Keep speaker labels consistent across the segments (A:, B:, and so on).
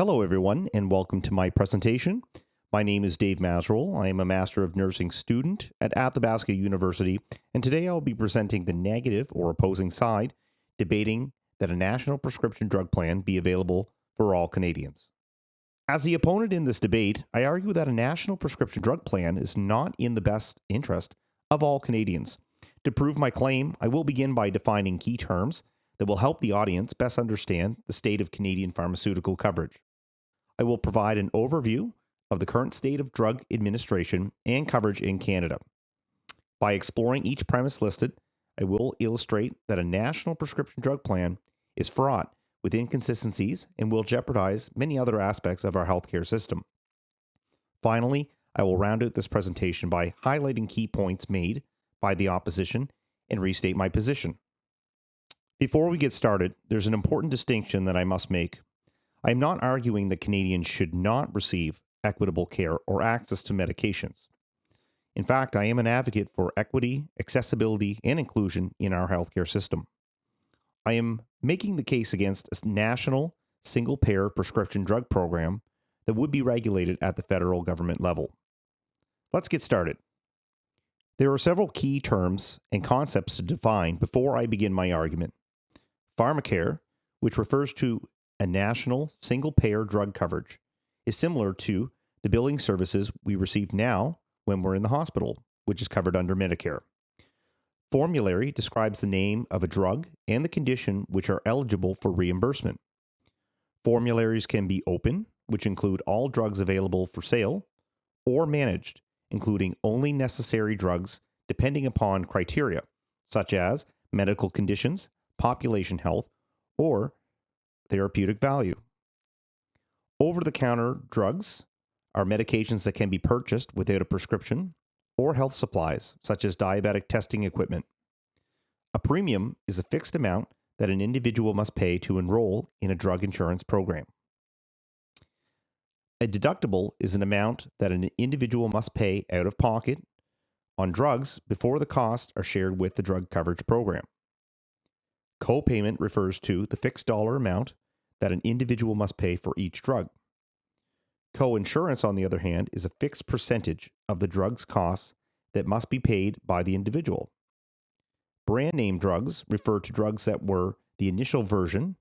A: Hello, everyone, and welcome to my presentation. My name is Dave Masrol. I am a Master of Nursing student at Athabasca University, and today I'll be presenting the negative or opposing side, debating that a national prescription drug plan be available for all Canadians. As the opponent in this debate, I argue that a national prescription drug plan is not in the best interest of all Canadians. To prove my claim, I will begin by defining key terms that will help the audience best understand the state of Canadian pharmaceutical coverage. I will provide an overview of the current state of drug administration and coverage in Canada. By exploring each premise listed, I will illustrate that a national prescription drug plan is fraught with inconsistencies and will jeopardize many other aspects of our healthcare system. Finally, I will round out this presentation by highlighting key points made by the opposition and restate my position. Before we get started, there's an important distinction that I must make. I am not arguing that Canadians should not receive equitable care or access to medications. In fact, I am an advocate for equity, accessibility, and inclusion in our healthcare system. I am making the case against a national single-payer prescription drug program that would be regulated at the federal government level. Let's get started. There are several key terms and concepts to define before I begin my argument. Pharmacare, which refers to a national single-payer drug coverage, is similar to the billing services we receive now when we're in the hospital, which is covered under Medicare. Formulary describes the name of a drug and the condition which are eligible for reimbursement. Formularies can be open, which include all drugs available for sale, or managed, including only necessary drugs depending upon criteria, such as medical conditions, population health, or therapeutic value. Over-the-counter drugs are medications that can be purchased without a prescription, or health supplies, such as diabetic testing equipment. A premium is a fixed amount that an individual must pay to enroll in a drug insurance program. A deductible is an amount that an individual must pay out of pocket on drugs before the costs are shared with the drug coverage program. Co-payment refers to the fixed dollar amount that an individual must pay for each drug. Co-insurance, on the other hand, is a fixed percentage of the drug's costs that must be paid by the individual. Brand name drugs refer to drugs that were the initial version.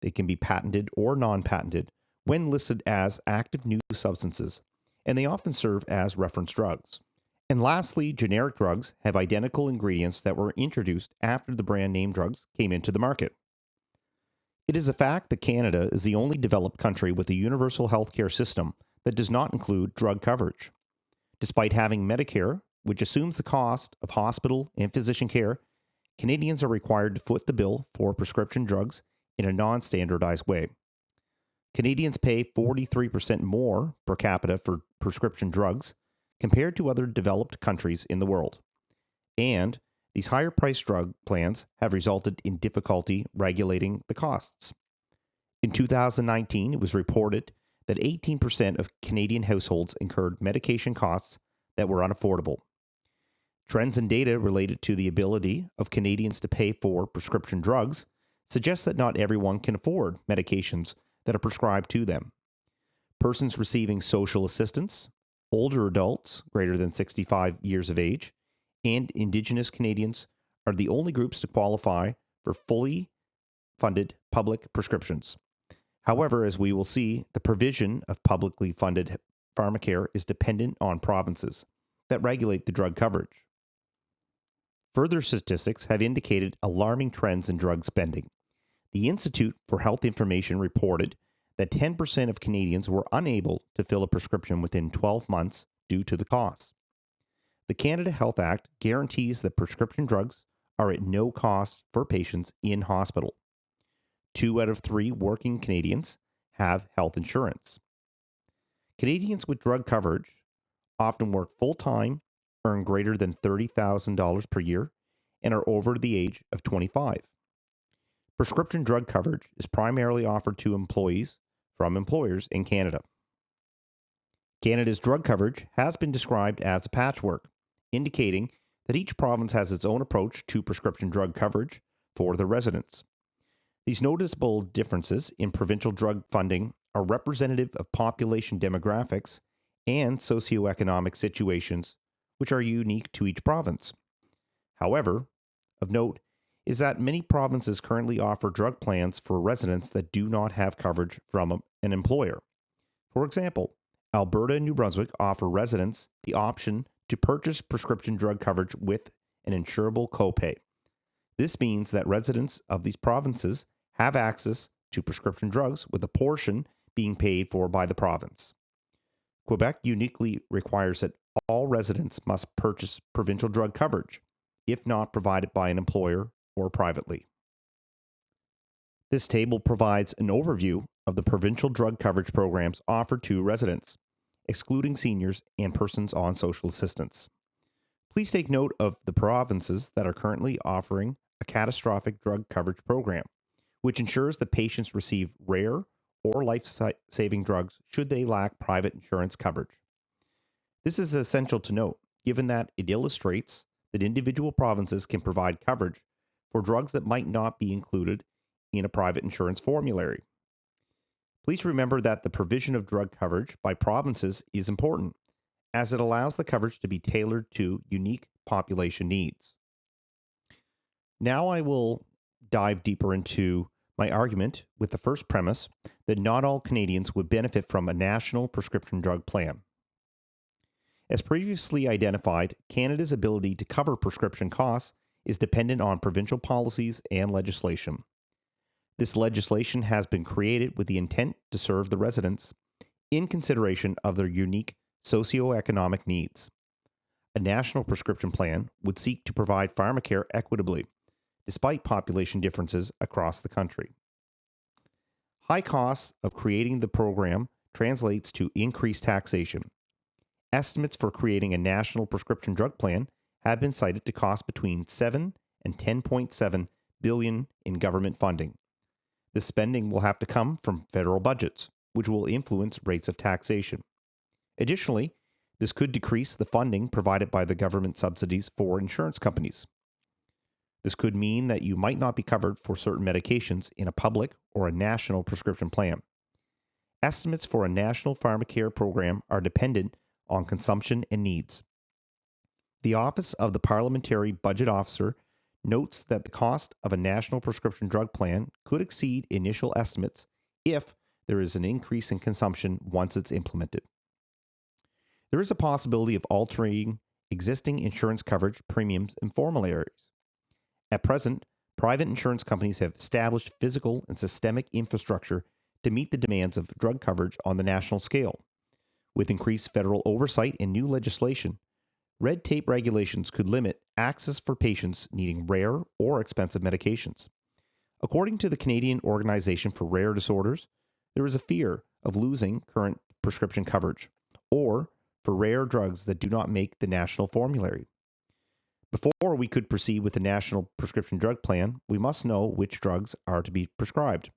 A: They can be patented or non-patented when listed as active new substances, and they often serve as reference drugs. And lastly, generic drugs have identical ingredients that were introduced after the brand name drugs came into the market. It is a fact that Canada is the only developed country with a universal healthcare system that does not include drug coverage. Despite having Medicare, which assumes the cost of hospital and physician care, Canadians are required to foot the bill for prescription drugs in a non-standardized way. Canadians pay 43% more per capita for prescription drugs compared to other developed countries in the world. And these higher-priced drug plans have resulted in difficulty regulating the costs. In 2019, it was reported that 18% of Canadian households incurred medication costs that were unaffordable. Trends and data related to the ability of Canadians to pay for prescription drugs suggest that not everyone can afford medications that are prescribed to them. Persons receiving social assistance, older adults greater than 65 years of age, and Indigenous Canadians are the only groups to qualify for fully funded public prescriptions. However, as we will see, the provision of publicly funded pharmacare is dependent on provinces that regulate the drug coverage. Further statistics have indicated alarming trends in drug spending. The Institute for Health Information reported that 10% of Canadians were unable to fill a prescription within 12 months due to the costs. The Canada Health Act guarantees that prescription drugs are at no cost for patients in hospital. 2 out of 3 working Canadians have health insurance. Canadians with drug coverage often work full-time, earn greater than $30,000 per year, and are over the age of 25. Prescription drug coverage is primarily offered to employees from employers in Canada. Canada's drug coverage has been described as a patchwork, indicating that each province has its own approach to prescription drug coverage for their residents. These noticeable differences in provincial drug funding are representative of population demographics and socioeconomic situations, which are unique to each province. However, of note is that many provinces currently offer drug plans for residents that do not have coverage from an employer. For example, Alberta and New Brunswick offer residents the option to purchase prescription drug coverage with an insurable copay. This means that residents of these provinces have access to prescription drugs, with a portion being paid for by the province. Quebec uniquely requires that all residents must purchase provincial drug coverage, if not provided by an employer or privately. This table provides an overview of the provincial drug coverage programs offered to residents, excluding seniors and persons on social assistance. Please take note of the provinces that are currently offering a catastrophic drug coverage program, which ensures that patients receive rare or life-saving drugs should they lack private insurance coverage. This is essential to note, given that it illustrates that individual provinces can provide coverage for drugs that might not be included in a private insurance formulary. Please remember that the provision of drug coverage by provinces is important, as it allows the coverage to be tailored to unique population needs. Now I will dive deeper into my argument with the first premise that not all Canadians would benefit from a national prescription drug plan. As previously identified, Canada's ability to cover prescription costs is dependent on provincial policies and legislation. This legislation has been created with the intent to serve the residents in consideration of their unique socioeconomic needs. A national prescription plan would seek to provide pharmacare equitably, despite population differences across the country. High costs of creating the program translates to increased taxation. Estimates for creating a national prescription drug plan have been cited to cost between $7 and $10.7 billion in government funding. This spending will have to come from federal budgets, which will influence rates of taxation. Additionally, this could decrease the funding provided by the government subsidies for insurance companies. This could mean that you might not be covered for certain medications in a public or a national prescription plan. Estimates for a national pharmacare program are dependent on consumption and needs. The Office of the Parliamentary Budget Officer notes that the cost of a national prescription drug plan could exceed initial estimates if there is an increase in consumption once it's implemented. There is a possibility of altering existing insurance coverage premiums and formularies. At present, private insurance companies have established physical and systemic infrastructure to meet the demands of drug coverage on the national scale. With increased federal oversight and new legislation, red tape regulations could limit access for patients needing rare or expensive medications. According to the Canadian Organization for Rare Disorders, there is a fear of losing current prescription coverage, or for rare drugs that do not make the national formulary. Before we could proceed with the national prescription drug plan, we must know which drugs are to be prescribed.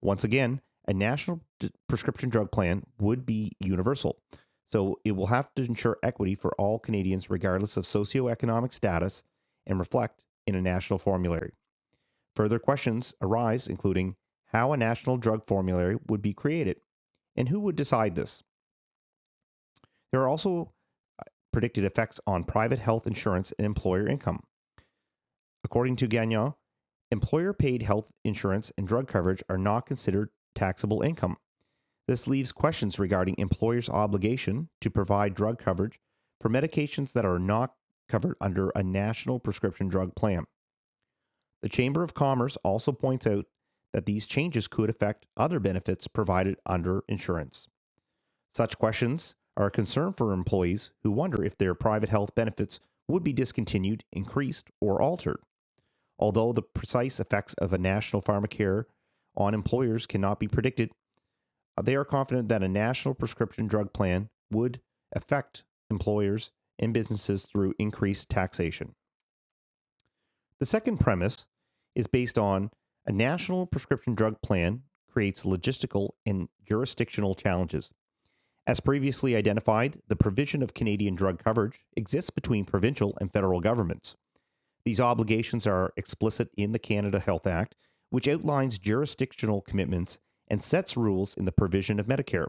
A: Once again, a national prescription drug plan would be universal, so it will have to ensure equity for all Canadians regardless of socioeconomic status and reflect in a national formulary. Further questions arise, including how a national drug formulary would be created and who would decide this. There are also predicted effects on private health insurance and employer income. According to Gagnon, employer-paid health insurance and drug coverage are not considered taxable income. This leaves questions regarding employers' obligation to provide drug coverage for medications that are not covered under a national prescription drug plan. The Chamber of Commerce also points out that these changes could affect other benefits provided under insurance. Such questions are a concern for employees who wonder if their private health benefits would be discontinued, increased, or altered. Although the precise effects of a national pharmacare on employers cannot be predicted, they are confident that a national prescription drug plan would affect employers and businesses through increased taxation. The second premise is based on a national prescription drug plan creates logistical and jurisdictional challenges. As previously identified, the provision of Canadian drug coverage exists between provincial and federal governments. These obligations are explicit in the Canada Health Act, which outlines jurisdictional commitments and sets rules in the provision of Medicare.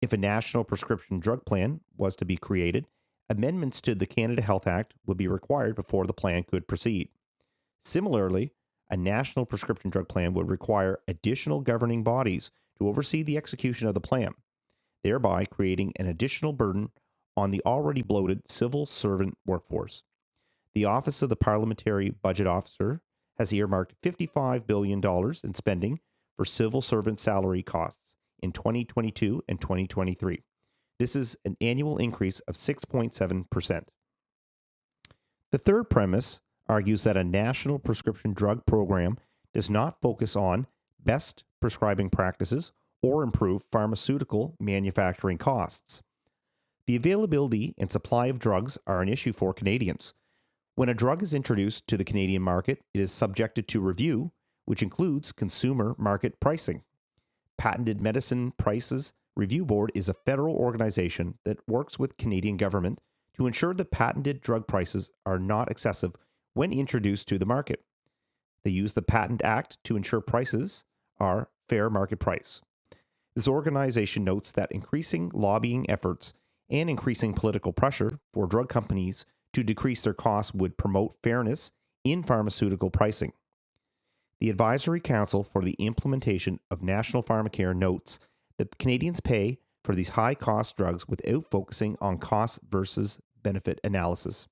A: If a national prescription drug plan was to be created, amendments to the Canada Health Act would be required before the plan could proceed. Similarly, a national prescription drug plan would require additional governing bodies to oversee the execution of the plan, thereby creating an additional burden on the already bloated civil servant workforce. The Office of the Parliamentary Budget Officer has earmarked $55 billion in spending for civil servant salary costs in 2022 and 2023. This is an annual increase of 6.7%. The third premise argues that a national prescription drug program does not focus on best prescribing practices or improve pharmaceutical manufacturing costs. The availability and supply of drugs are an issue for Canadians. When a drug is introduced to the Canadian market, it is subjected to review, which includes consumer market pricing. Patented Medicine Prices Review Board is a federal organization that works with Canadian government to ensure that patented drug prices are not excessive when introduced to the market. They use the Patent Act to ensure prices are fair market price. This organization notes that increasing lobbying efforts and increasing political pressure for drug companies to decrease their costs would promote fairness in pharmaceutical pricing. The Advisory Council for the Implementation of National Pharmacare notes that Canadians pay for these high-cost drugs without focusing on cost versus benefit analysis.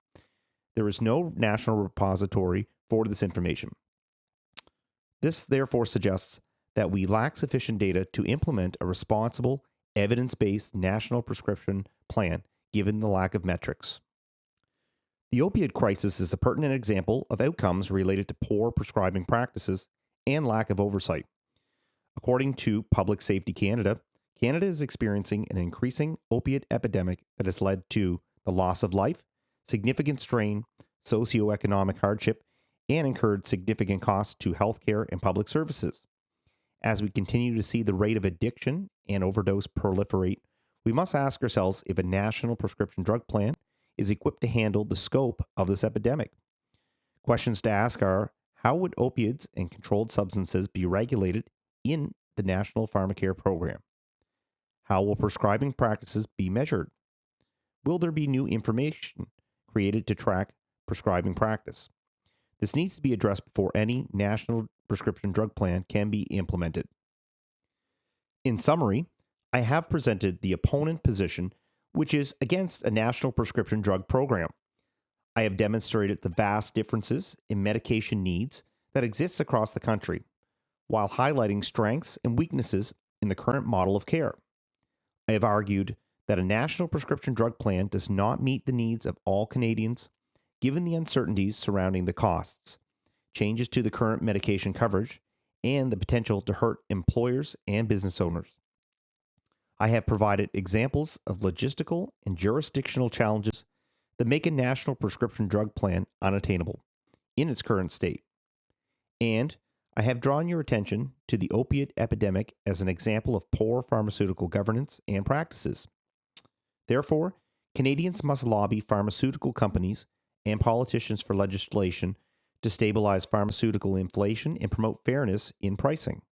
A: There is no national repository for this information. This therefore suggests that we lack sufficient data to implement a responsible, evidence-based national prescription plan given the lack of metrics. The opioid crisis is a pertinent example of outcomes related to poor prescribing practices and lack of oversight. According to Public Safety Canada, Canada is experiencing an increasing opiate epidemic that has led to the loss of life, significant strain, socioeconomic hardship, and incurred significant costs to healthcare and public services. As we continue to see the rate of addiction and overdose proliferate, we must ask ourselves if a national prescription drug plan is equipped to handle the scope of this epidemic. Questions to ask are, how would opiates and controlled substances be regulated in the National Pharmacare Program? How will prescribing practices be measured? Will there be new information created to track prescribing practice? This needs to be addressed before any national prescription drug plan can be implemented. In summary, I have presented the opponent position, which is against a national prescription drug program. I have demonstrated the vast differences in medication needs that exist across the country, while highlighting strengths and weaknesses in the current model of care. I have argued that a national prescription drug plan does not meet the needs of all Canadians, given the uncertainties surrounding the costs, changes to the current medication coverage, and the potential to hurt employers and business owners. I have provided examples of logistical and jurisdictional challenges that make a national prescription drug plan unattainable in its current state. And I have drawn your attention to the opiate epidemic as an example of poor pharmaceutical governance and practices. Therefore, Canadians must lobby pharmaceutical companies and politicians for legislation to stabilize pharmaceutical inflation and promote fairness in pricing.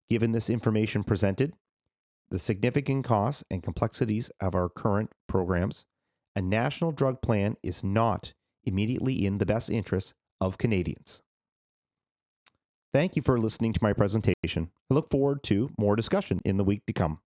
A: Given this information presented, the significant costs and complexities of our current programs, a national drug plan is not immediately in the best interest of Canadians. Thank you for listening to my presentation. I look forward to more discussion in the week to come.